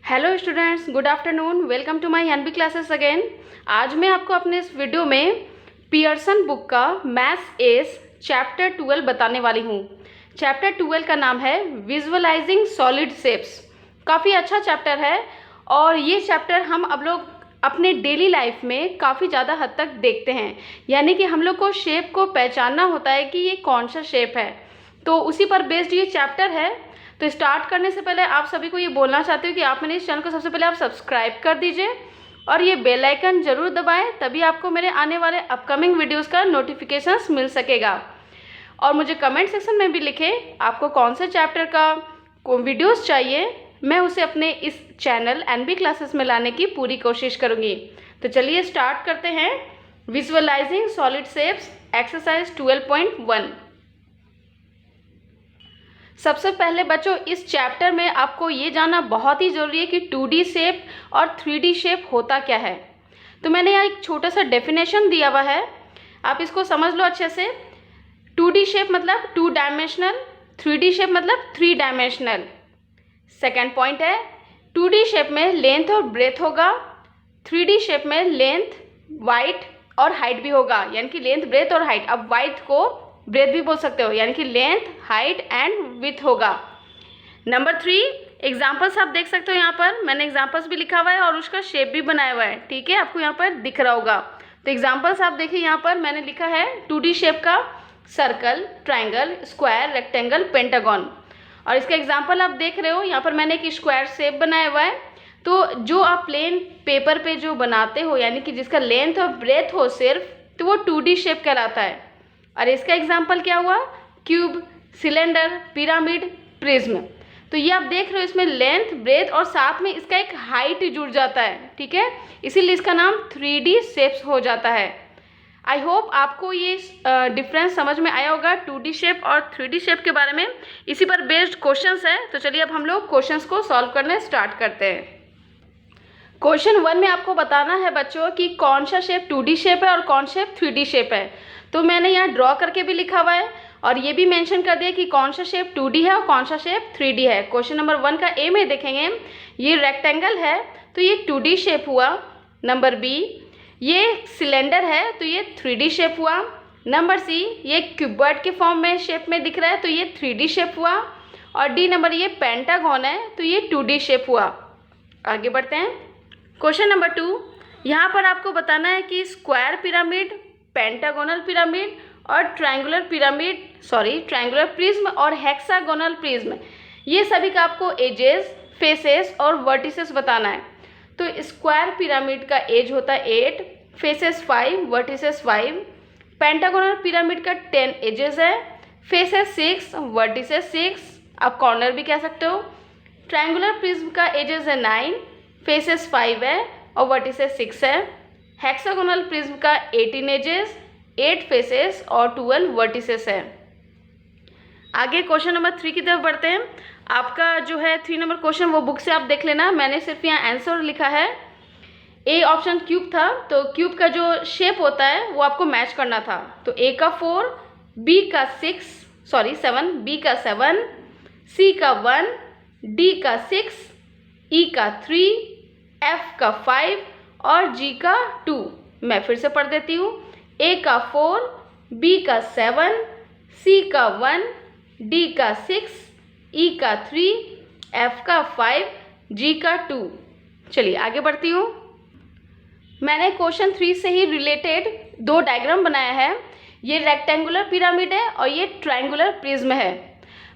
Hello students, good afternoon. Welcome to my NB classes again. आज मैं आपको अपने इस वीडियो में पियर्सन बुक का मैथ्स एस चैप्टर 12 बताने वाली हूँ। चैप्टर 12 का नाम है विजुअलाइजिंग सॉलिड शेप्स। काफ़ी अच्छा चैप्टर है और ये चैप्टर हम अब लोग अपने डेली लाइफ में काफ़ी ज़्यादा हद तक देखते हैं। यानी कि हम लोग को शेप को पहचानना होता है कि ये कौन सा शेप है, तो उसी पर बेस्ड ये चैप्टर है। तो स्टार्ट करने से पहले आप सभी को ये बोलना चाहती हूँ कि आप मेरे इस चैनल को सबसे पहले आप सब्सक्राइब कर दीजिए और ये बेल आइकन जरूर दबाएं, तभी आपको मेरे आने वाले अपकमिंग वीडियोस का नोटिफिकेशंस मिल सकेगा। और मुझे कमेंट सेक्शन में भी लिखें आपको कौन से चैप्टर का वीडियोस चाहिए, मैं उसे अपने इस चैनल एनबी क्लासेस में लाने की पूरी कोशिश करूँगी। तो चलिए स्टार्ट करते हैं। Visualising solid shapes exercise 12.1। सबसे पहले बच्चों, इस चैप्टर में आपको ये जानना बहुत ही ज़रूरी है कि 2D शेप और 3D शेप होता क्या है। तो मैंने यहाँ एक छोटा सा डेफिनेशन दिया हुआ है, आप इसको समझ लो अच्छे से। 2D शेप मतलब 2 डायमेंशनल, 3D शेप मतलब 3 डायमेंशनल। सेकेंड पॉइंट है 2D शेप में लेंथ और ब्रेथ होगा, 3D शेप में लेंथ, वाइड और हाइट भी होगा, यानी कि लेंथ, ब्रेथ और हाइट। अब वाइड को ब्रेथ भी बोल सकते हो, यानी कि लेंथ, हाइट एंड विड्थ होगा। नंबर 3, एग्जाम्पल्स आप देख सकते हो। यहाँ पर मैंने एग्जाम्पल्स भी लिखा हुआ है और उसका शेप भी बनाया हुआ है, ठीक है, आपको यहाँ पर दिख रहा होगा। तो एग्जाम्पल्स आप देखिए, यहाँ पर मैंने लिखा है 2D शेप का circle, triangle, square, rectangle, pentagon. और इसका एग्जाम्पल आप देख रहे हो, यहाँ पर मैंने एक स्क्वायर शेप बनाया हुआ है। तो जो आप प्लेन पेपर पे जो बनाते हो, यानी कि जिसका लेंथ और ब्रेथ हो सिर्फ, तो वो 2D शेप कहलाता है। और इसका एग्जाम्पल क्या हुआ? Cube, cylinder, pyramid, prism. तो ये आप देख रहे हो, इसमें लेंथ, ब्रेथ और साथ में इसका एक हाइट जुड़ जाता है, ठीक है, इसीलिए इसका नाम 3D शेप्स हो जाता है। आई होप आपको ये डिफरेंस समझ में आया होगा 2D शेप और 3D शेप के बारे में। इसी पर बेस्ड क्वेश्चंस है, तो चलिए अब हम लोग क्वेश्चंस को सॉल्व करने स्टार्ट करते हैं। क्वेश्चन 1 में आपको बताना है बच्चों कि कौन सा शेप 2D शेप है और कौन शेप 3D शेप है। तो मैंने यहाँ ड्रॉ करके भी लिखा हुआ है और ये भी मेंशन कर दिया कि कौन सा शेप 2D है और कौन सा शेप 3D है। क्वेश्चन नंबर 1 का ए में देखेंगे, ये रेक्टेंगल है तो ये 2D शेप हुआ। नंबर बी, ये सिलेंडर है तो ये 3D शेप हुआ। नंबर सी, ये क्यूबॉइड के फॉर्म में शेप में दिख रहा है तो ये 3D शेप हुआ। और डी नंबर, ये पेंटागन है तो ये 2D शेप हुआ। आगे बढ़ते हैं। क्वेश्चन नंबर 2, यहाँ पर आपको बताना है कि स्क्वायर पिरामिड, पेंटागोनल पिरामिड और ट्रायंगुलर प्रिज्म और हेक्सागोनल प्रिज्म, ये सभी का आपको एजेस, फेसेस और वर्टिसेस बताना है। तो स्क्वायर पिरामिड का एज होता है 8, फेसेस 5, वर्टिसेस 5। पेंटागोनल पिरामिड का 10 एजेस है, फेसेस 6, वर्टिसेस 6, आप कॉर्नर भी कह सकते हो। ट्रायंगुलर प्रिज्म का एजेस है 9, फेसेस 5 है और वर्टिसेस 6 है। हेक्सागोनल प्रिज्म का 18 एजेस, 8 फेसेस और 12 वर्टिसेस है। आगे क्वेश्चन नंबर 3 की तरफ बढ़ते हैं। आपका जो है 3 नंबर क्वेश्चन, वो बुक से आप देख लेना, मैंने सिर्फ यहाँ आंसर लिखा है। ए ऑप्शन क्यूब था, तो क्यूब का जो शेप होता है वो आपको मैच करना था। तो ए का 4, बी का 7, बी का 7, सी का 1, डी का 6, ई का 3, एफ का 5 और जी का 2। मैं फिर से पढ़ देती हूँ। ए का 4, बी का 7, सी का 1, डी का 6, ई का 3, एफ का 5, जी का 2। चलिए आगे बढ़ती हूँ। मैंने क्वेश्चन 3 से ही रिलेटेड 2 डायग्राम बनाया है। ये रेक्टेंगुलर पिरामिड है और ये ट्रायंगुलर प्रिज्म है।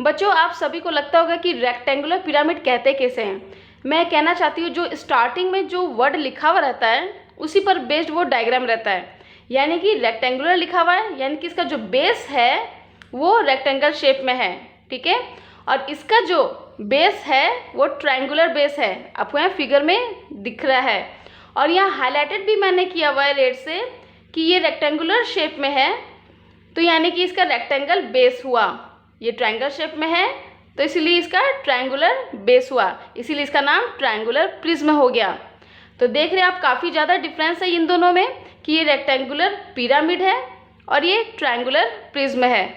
बच्चों, आप सभी को लगता होगा कि रेक्टेंगुलर पिरामिड कहते कैसे हैं। मैं कहना चाहती हूँ, जो स्टार्टिंग में जो वर्ड लिखा हुआ रहता है उसी पर बेस्ड वो डायग्राम रहता है। यानी कि रेक्टेंगुलर लिखा हुआ है, यानी कि इसका जो बेस है वो रेक्टेंगल शेप में है, ठीक है, और इसका जो बेस है वो ट्रायंगुलर बेस है, आपको यहाँ फिगर में दिख रहा है। और यहाँ हाईलाइटेड भी मैंने किया हुआ है रेड से कि ये रेक्टेंगुलर शेप में है, तो यानी कि इसका रेक्टेंगल बेस हुआ। ये ट्रायंगल शेप में है तो इसलिए इसका ट्रायंगुलर बेस हुआ, इसीलिए इसका नाम ट्रायंगुलर प्रिज्म हो गया। तो देख रहे हैं आप, काफ़ी ज़्यादा डिफरेंस है इन दोनों में कि ये रेक्टेंगुलर पिरामिड है और ये ट्रायंगुलर प्रिज्म है।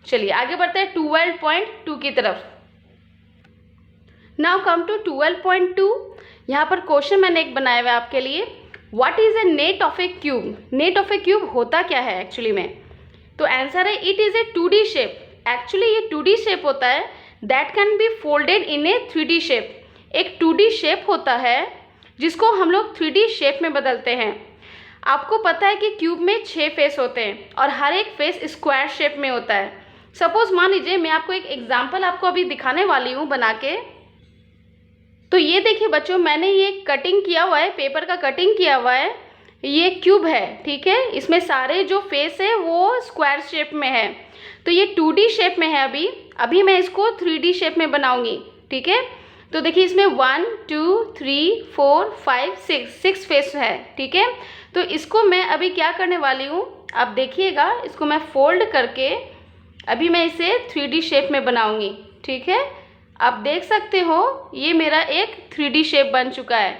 चलिए आगे बढ़ते हैं 12.2 की तरफ। Now come to 12.2। यहाँ पर क्वेश्चन मैंने एक बनाया हुआ है आपके लिए। What is a net of a cube? Net of a cube होता क्या है एक्चुअली में? तो आंसर है it is a 2D shape. Actually ये 2D शेप होता है that can be folded in A 3D shape. एक 2D शेप होता है जिसको हम लोग 3D शेप में बदलते हैं। आपको पता है कि क्यूब में 6 फेस होते हैं और हर एक फेस स्क्वायर शेप में होता है। सपोज मान लीजिए मैं आपको एक एग्जांपल आपको अभी दिखाने वाली हूँ बना के। तो ये देखिए बच्चों, मैंने ये कटिंग किया हुआ है, पेपर का कटिंग किया हुआ है। ये क्यूब है, ठीक है। इसमें सारे जो फेस है वो स्क्वायर शेप में है। तो ये 2D शेप में है। अभी मैं इसको 3D शेप में बनाऊंगी, ठीक है। तो देखिए इसमें 1 2 3 4 5 6 फेस है, ठीक है। तो इसको मैं अभी क्या करने वाली हूँ, आप देखिएगा। इसको मैं फोल्ड करके अभी मैं इसे 3D शेप में बनाऊंगी, ठीक है। आप देख सकते हो ये मेरा एक 3D शेप बन चुका है।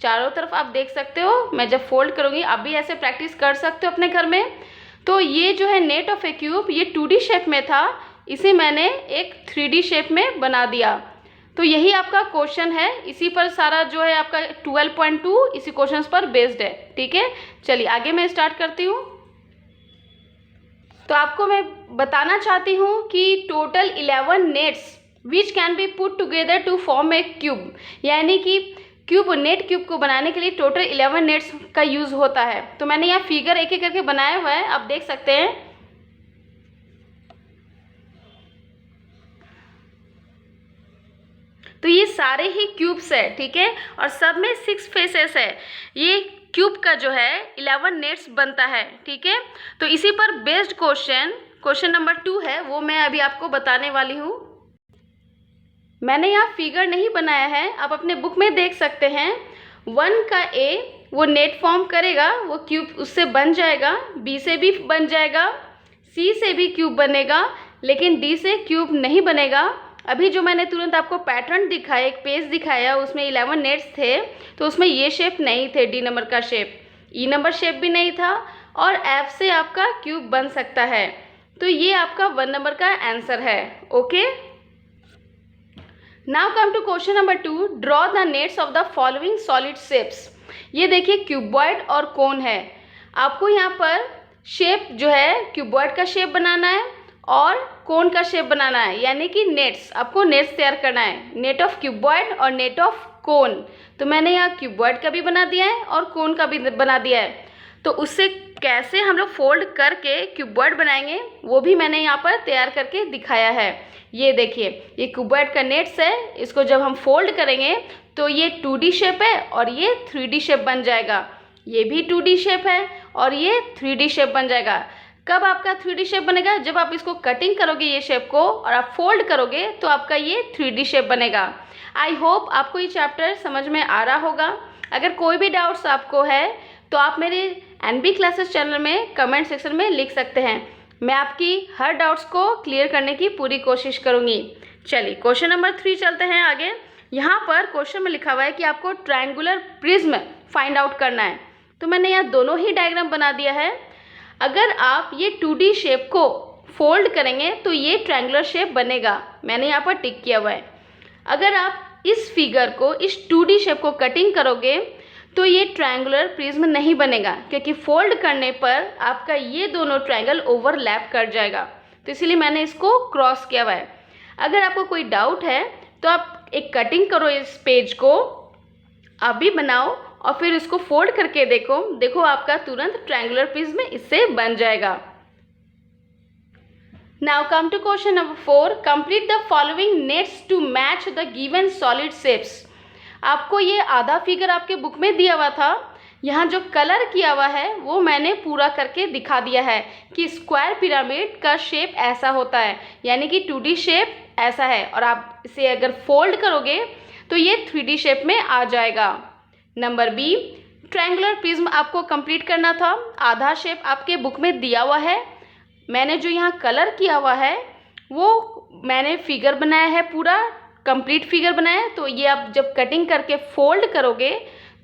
चारों तरफ आप देख सकते हो। मैं जब फोल्ड करूँगी, आप भी ऐसे प्रैक्टिस कर सकते हो अपने घर में। तो ये जो है नेट ऑफ ए क्यूब, ये 2D शेप में था, इसे मैंने एक 3D शेप में बना दिया। तो यही आपका क्वेश्चन है। इसी पर सारा जो है आपका 12.2 इसी क्वेश्चन पर बेस्ड है, ठीक है। चलिए आगे मैं स्टार्ट करती हूँ। तो आपको मैं बताना चाहती हूँ कि total 11 nets which can be put together to form a cube, यानी कि नेट क्यूब को बनाने के लिए टोटल 11 नेट्स का यूज होता है। तो मैंने यहाँ फिगर एक एक करके बनाया हुआ है, आप देख सकते हैं। तो ये सारे ही क्यूब्स है, ठीक है, और सब में 6 फेसेस है। ये क्यूब का जो है 11 नेट्स बनता है, ठीक है। तो इसी पर बेस्ड क्वेश्चन नंबर 2 है, वो मैं अभी आपको बताने वाली हूँ। मैंने यहाँ फिगर नहीं बनाया है, आप अपने बुक में देख सकते हैं। 1 का ए वो नेट फॉर्म करेगा, वो क्यूब उससे बन जाएगा। बी से भी बन जाएगा, सी से भी क्यूब बनेगा, लेकिन डी से क्यूब नहीं बनेगा। अभी जो मैंने तुरंत आपको पैटर्न दिखाया, एक पेज दिखाया, उसमें 11 नेट्स थे, तो उसमें ये शेप नहीं थे, डी नंबर का शेप, ई नंबर शेप भी नहीं था, और एफ से आपका क्यूब बन सकता है। तो ये आपका 1 नंबर का आंसर है, okay. Now come to question number 2। Draw the nets of the following solid shapes. ये देखिए क्यूबॉइड और कोन है। आपको यहाँ पर शेप जो है क्यूबॉइड का शेप बनाना है और कोन का शेप बनाना है, यानी कि नेट्स, आपको नेट्स तैयार करना है, नेट ऑफ क्यूबॉइड और नेट ऑफ कोन। तो मैंने यहाँ क्यूबॉइड का भी बना दिया है और कोन का भी बना दिया है। तो उससे कैसे हम लोग फोल्ड करके क्यूबॉइड बनाएंगे वो भी मैंने यहाँ पर तैयार करके दिखाया है। ये देखिए ये क्यूबॉइड का नेट्स है, इसको जब हम फोल्ड करेंगे तो ये 2D शेप है और ये 3D शेप बन जाएगा। ये भी 2D शेप है और ये 3D शेप बन जाएगा। कब आपका 3D शेप बनेगा? जब आप इसको कटिंग करोगे ये शेप को और आप फोल्ड करोगे तो आपका ये 3D शेप बनेगा। आई होप आपको ये चैप्टर समझ में आ रहा होगा। अगर कोई भी डाउट्स आपको है तो आप मेरे NB क्लासेस चैनल में कमेंट सेक्शन में लिख सकते हैं। मैं आपकी हर डाउट्स को क्लियर करने की पूरी कोशिश करूँगी। चलिए क्वेश्चन नंबर 3 चलते हैं आगे। यहाँ पर क्वेश्चन में लिखा हुआ है कि आपको ट्रायंगुलर प्रिज्म फाइंड आउट करना है। तो मैंने यहाँ दोनों ही डायग्राम बना दिया है। अगर आप ये 2D शेप को फोल्ड करेंगे तो ये ट्रायंगुलर शेप बनेगा, मैंने यहाँ पर टिक किया हुआ है। अगर आप इस फिगर को, इस 2D शेप को कटिंग करोगे तो ये ट्रायंगुलर प्रिज्म नहीं बनेगा, क्योंकि फोल्ड करने पर आपका ये दोनों ट्रायंगल ओवरलैप कर जाएगा। तो इसीलिए मैंने इसको क्रॉस किया हुआ है। अगर आपको कोई डाउट है तो आप एक कटिंग करो, इस पेज को आप भी बनाओ और फिर इसको फोल्ड करके देखो आपका तुरंत ट्रायंगुलर प्रिज्म इससे बन जाएगा। Now come to question number 4। Complete the following nets to match the given solid shapes. आपको ये आधा फिगर आपके बुक में दिया हुआ था, यहाँ जो कलर किया हुआ है वो मैंने पूरा करके दिखा दिया है कि स्क्वायर पिरामिड का शेप ऐसा होता है, यानी कि 2D शेप ऐसा है, और आप इसे अगर फोल्ड करोगे तो ये 3D शेप में आ जाएगा। नंबर बी, ट्रायंगुलर प्रिज्म आपको कंप्लीट करना था। आधा शेप आपके बुक में दिया हुआ है, मैंने जो यहाँ कलर किया हुआ है वो मैंने फिगर बनाया है, पूरा कंप्लीट फिगर बनाया है। तो ये आप जब कटिंग करके फोल्ड करोगे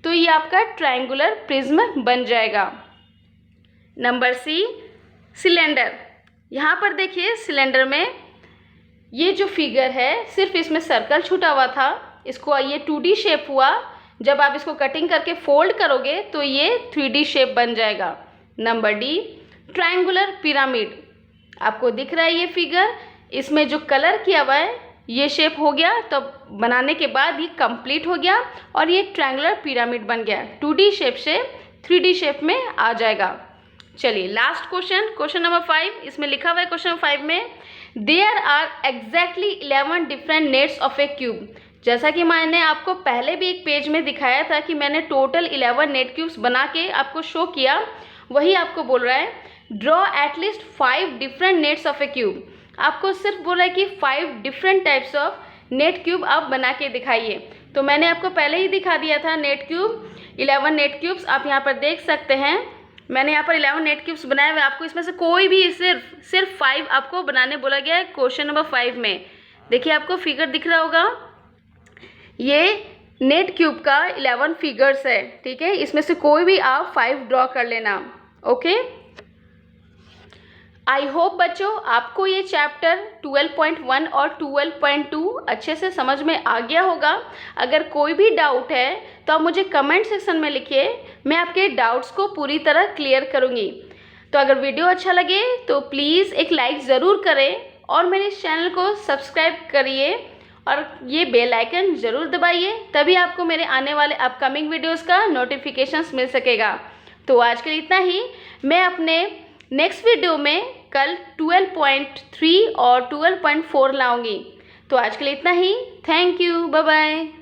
तो ये आपका ट्रायंगुलर प्रिज्म बन जाएगा। Number C, cylinder. यहाँ पर देखिए सिलेंडर में ये जो फिगर है सिर्फ इसमें सर्कल छूटा हुआ था, इसको ये 2D शेप हुआ। जब आप इसको कटिंग करके फोल्ड करोगे तो ये 3D शेप बन जाएगा। Number D, triangular pyramid. आपको दिख रहा है ये फिगर, इसमें जो कलर किया हुआ है ये शेप हो गया, तो बनाने के बाद ये कंप्लीट हो गया और ये ट्रायंगुलर पिरामिड बन गया। 2D शेप से 3D शेप में आ जाएगा। चलिए लास्ट क्वेश्चन, क्वेश्चन नंबर 5। इसमें लिखा हुआ है क्वेश्चन नंबर 5 में, there are exactly 11 different nets of a cube. जैसा कि मैंने आपको पहले भी एक पेज में दिखाया था कि मैंने टोटल 11 नेट क्यूब्स बना के आपको शो किया, वही आपको बोल रहा है draw at least 5 different nets of a cube. आपको सिर्फ बोल रहा है कि 5 different types of net cube आप बना के दिखाइए। तो मैंने आपको पहले ही दिखा दिया था नेट क्यूब, 11 नेट क्यूब्स आप यहाँ पर देख सकते हैं। मैंने यहाँ पर 11 नेट क्यूब्स बनाए हुए, आपको इसमें से कोई भी सिर्फ 5 आपको बनाने बोला गया है क्वेश्चन नंबर 5 में। देखिए आपको फिगर दिख रहा होगा, ये नेट क्यूब का 11 फिगर्स है, ठीक है। इसमें से कोई भी आप 5 ड्रॉ कर लेना, ओके। आई होप बच्चों आपको ये चैप्टर 12.1 और 12.2 अच्छे से समझ में आ गया होगा। अगर कोई भी डाउट है तो आप मुझे कमेंट सेक्शन में लिखिए, मैं आपके डाउट्स को पूरी तरह क्लियर करूँगी। तो अगर वीडियो अच्छा लगे तो प्लीज़ एक लाइक ज़रूर करें और मेरे इस चैनल को सब्सक्राइब करिए और ये बेल आइकन ज़रूर दबाइए, तभी आपको मेरे आने वाले अपकमिंग वीडियोज़ का नोटिफिकेशंस मिल सकेगा। तो आज के लिए इतना ही, मैं अपने नेक्स्ट वीडियो में कल 12.3 और 12.4 लाऊंगी। तो आज के लिए इतना ही, थैंक यू, बाय बाय।